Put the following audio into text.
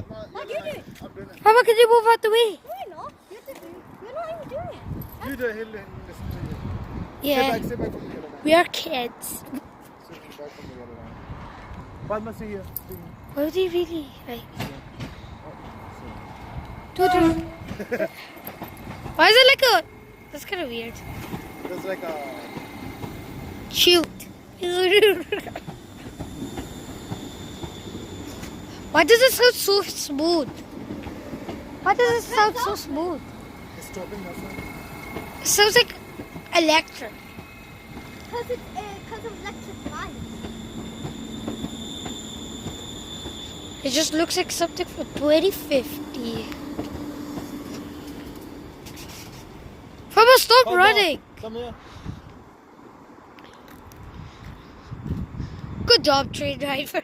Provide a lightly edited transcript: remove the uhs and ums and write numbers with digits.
What do you do? I'm doing it. Papa, can you move out the way? No, you're not. You're not even doing it. You do it. He'll listen to you. Yeah. Sit back from the yellow line. We are kids. Sit back from the yellow line. Padma, see you. What would he really like? Why is it like a... That's kind of weird. It's like a... Shoot. Why does it sound so smooth? Why does it sound so smooth? It's stopping us. It sounds like electric. Because of electric lines. It just looks like something for 2050. Papa, stop running. Come here. Good job, train driver.